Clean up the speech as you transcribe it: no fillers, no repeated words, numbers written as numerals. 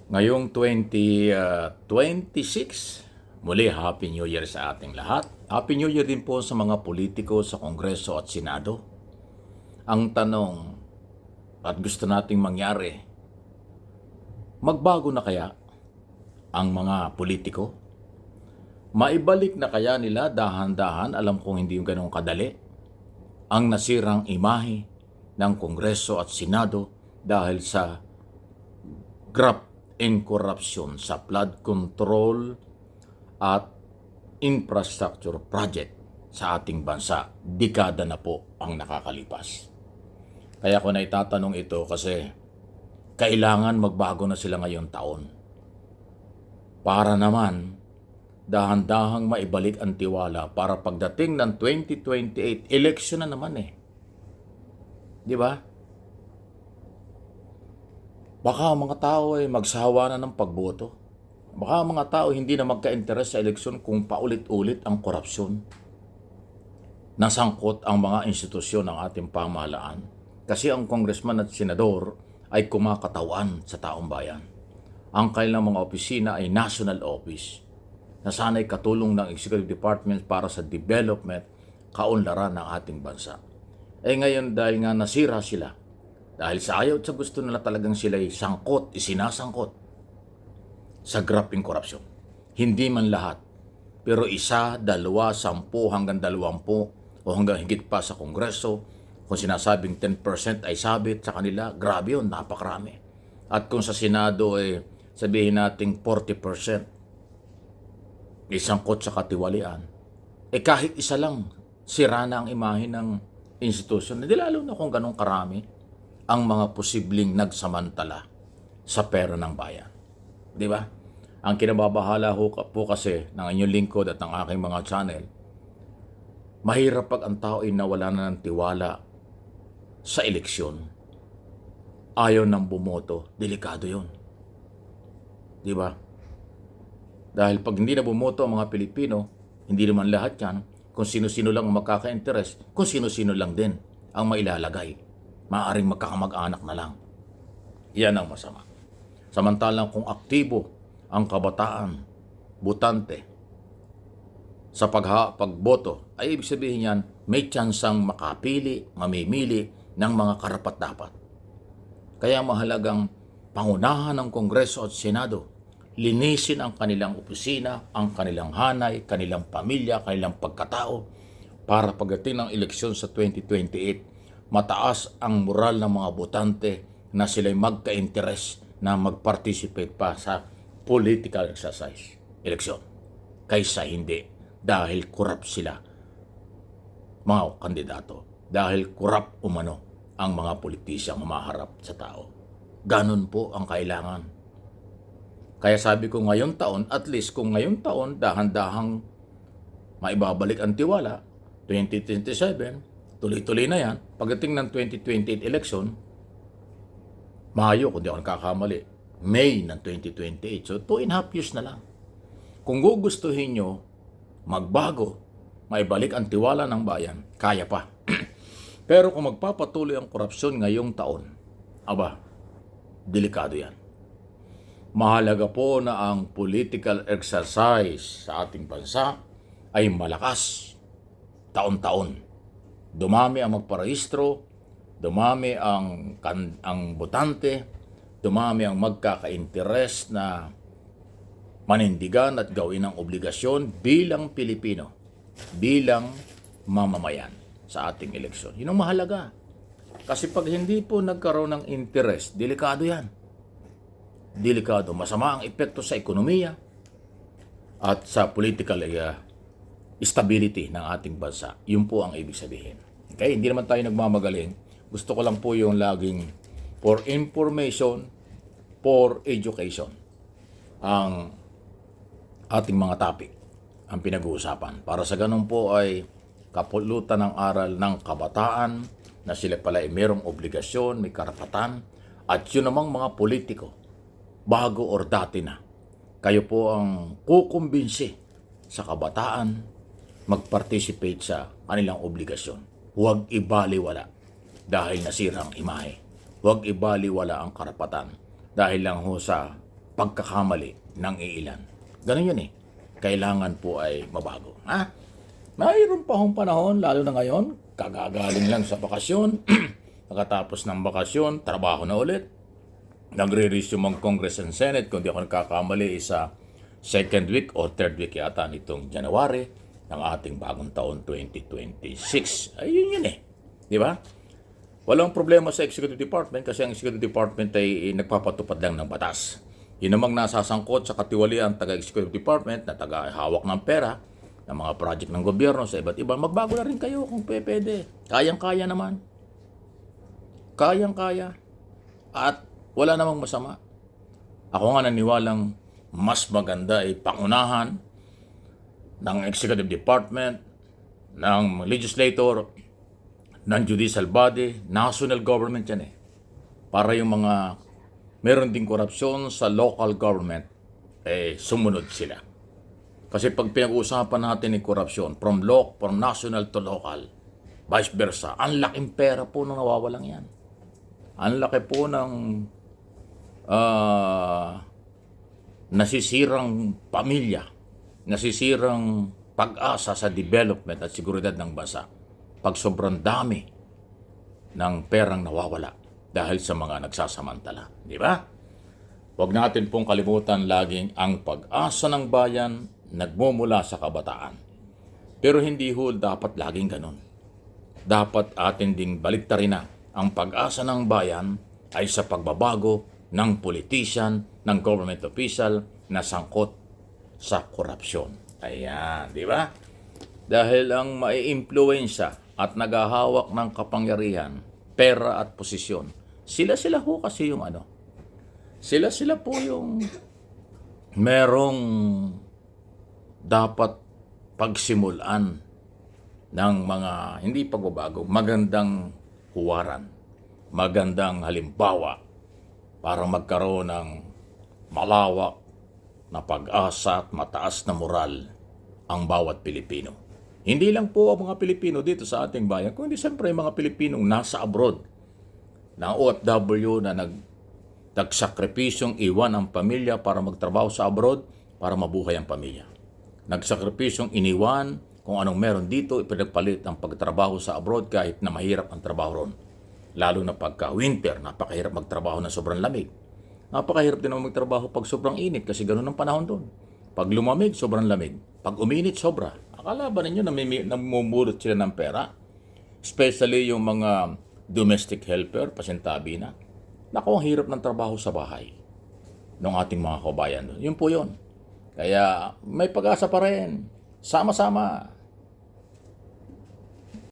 Ngayong 2026, muli Happy New Year sa ating lahat. Happy New Year din po sa mga politiko sa Kongreso at Senado. Ang tanong at gusto nating mangyari, magbago na kaya ang mga politiko? Maibalik na kaya nila dahan-dahan, alam kong hindi yung ganun kadali, ang nasirang imahe ng Kongreso at Senado dahil sa graft and corruption sa flood control at infrastructure project sa ating bansa. Dekada na po ang nakakalipas. Kaya ko na itatanong ito kasi kailangan magbago na sila ngayong taon. Para naman dahan-dahang maibalik ang tiwala para pagdating ng 2028, election na naman eh. Di ba? Baka mga tao ay magsawa na ng pagboto. Baka mga tao hindi na magka-interes sa eleksyon kung paulit-ulit ang korupsyon. Nasangkot ang mga institusyon ng ating pamahalaan. Kasi ang congressman at senador ay kumakatawan sa taong bayan. Ang kanilang mga opisina ay national office na sana'y katulong ng executive department para sa development, kaunlaran ng ating bansa. Ngayon dahil nga nasira sila, dahil sa ayaw at sa gusto nila talagang sila'y isinasangkot sa graft and corruption. Hindi man lahat, pero 1, 2, 10 hanggang 20 o hanggang higit pa sa Kongreso, kung sinasabing 10% ay sabit sa kanila, grabe yun, napakarami. At kung sa Senado ay sabihin nating 40%, isangkot sa katiwalian, kahit isa lang, sira na ang imahe ng institusyon. Hindi lalo na kung ganun karami ang mga posibleng nagsamantala sa pera ng bayan. Di ba? Ang kinababahala po kasi ng inyong lingkod at ng aking mga channel, mahirap pag ang tao ay nawala na ng tiwala sa eleksyon. Ayaw nang bumoto, delikado yun. Di ba? Dahil pag hindi na bumoto ang mga Pilipino, hindi naman lahat yan, kung sino-sino lang ang magkaka-interest, kung sino-sino lang din ang mailalagay. Maaaring magkakamag-anak na lang. Yan ang masama. Samantalang kung aktibo ang kabataan, butante, sa pagboto, ay ibig sabihin yan, may tsansang makapili, mamimili ng mga karapat-dapat. Kaya mahalagang pangunahan ng Kongreso at Senado, linisin ang kanilang opisina, ang kanilang hanay, kanilang pamilya, kanilang pagkatao, para pagdating ng eleksyon sa 2028, mataas ang moral ng mga botante na sila'y magka-interes na mag-participate pa sa political exercise, eleksyon, kaysa hindi dahil corrupt sila, mga kandidato, dahil corrupt umano ang mga politisyang humaharap sa tao. Ganon po ang kailangan. Kaya sabi ko ngayong taon, at least kung ngayong taon dahan-dahang maibabalik ang tiwala, 2027, tuloy-tuloy na yan. Pagdating ng 2028 election, Mayo, kung di ako nakakamali, May ng 2028. So, 2.5 years na lang. Kung gugustuhin nyo magbago, maibalik ang tiwala ng bayan, kaya pa. Pero kung magpapatuloy ang korupsyon ngayong taon, delikado yan. Mahalaga po na ang political exercise sa ating bansa ay malakas taon-taon. Dumami ang magparehistro, dumami ang botante, dumami ang magkaka-interes na manindigan at gawin ang obligasyon bilang Pilipino, bilang mamamayan sa ating eleksyon. Yun ang mahalaga. Kasi pag hindi po nagkaroon ng interest, delikado yan. Delikado. Masama ang epekto sa ekonomiya at sa political stability ng ating bansa. Yun po ang ibig sabihin. Okay, hindi naman tayo nagmamagaling. Gusto ko lang po yung laging for information, for education ang ating mga topic, ang pinag-uusapan. Para sa ganun po ay kapulutan ng aral ng kabataan na sila pala ay mayroong obligasyon, may karapatan, at yun namang mga politiko, bago or dati na, kayo po ang kukumbinsi sa kabataan mag-participate sa kanilang obligasyon. Huwag ibaliwala dahil nasira ang imahe. Huwag ibaliwala ang karapatan dahil lang ho sa pagkakamali ng iilan. Ganun yun eh. Kailangan po ay mabago. Mayroon pa hong panahon, lalo na ngayon, kagagaling lang sa bakasyon, pagkatapos ng bakasyon, trabaho na ulit. Nagre-resume ang Congress and Senate, kung di ako nagkakamali, sa second week o third week yata nitong January ng ating bagong taon 2026. Ayun yun eh. Di ba? Walang problema sa Executive Department kasi ang Executive Department ay nagpapatupad lang ng batas. Yun namang nasasangkot sa katiwalian taga-Executive Department na taga-hawak ng pera ng mga project ng gobyerno sa iba't iba. Magbago na rin kayo kung pwede. Kayang-kaya naman. Kayang-kaya. At wala namang masama. Ako nga naniwalang mas maganda ay pangunahan ng Executive Department, ng legislator, ng judicial body, national government yan eh. Para yung mga meron ding korupsyon sa local government, sumunod sila. Kasi pag pinag-uusapan natin ng korupsyon, from national to local, vice versa, ang laking pera po nang nawawalang yan. Ang laki po ng nasisirang pamilya, nasisirang pag-asa sa development at seguridad ng bansa pag sobrang dami ng perang nawawala dahil sa mga nagsasamantala. Di ba? Huwag natin pong kalimutan laging ang pag-asa ng bayan nagmumula sa kabataan. Pero hindi ho dapat laging ganun. Dapat atin ding baliktarin na ang pag-asa ng bayan ay sa pagbabago ng politician, ng government official na sangkot sa korupsyon. Ayan, di ba? Dahil ang mai-impluwensya at naghahawak ng kapangyarihan, pera at posisyon, sila ho kasi yung sila po yung merong dapat pagsimulan ng mga hindi pagbabago, magandang huwaran, magandang halimbawa para magkaroon ng malawak na pag-asa at mataas na moral ang bawat Pilipino. Hindi lang po ang mga Pilipino dito sa ating bayan, kundi siyempre mga Pilipinong nasa abroad, na OFW na nagsakripisyong iwan ang pamilya para magtrabaho sa abroad para mabuhay ang pamilya. Nagsakripisyong iniwan kung anong meron dito, ipinagpalit ang pagtrabaho sa abroad kahit na mahirap ang trabaho ron. Lalo na pagka winter, napakahirap magtrabaho na sobrang lamig. Napakahirap din naman magtrabaho pag sobrang init kasi ganun ang panahon doon. Pag lumamig, sobrang lamig. Pag uminit, sobra. Akala ba ninyo namumulot sila ng pera? Especially yung mga domestic helper, pasintabi na. Naku, ang hirap ng trabaho sa bahay ng ating mga kabayan doon. Yun po yun. Kaya may pag-asa pa rin. Sama-sama.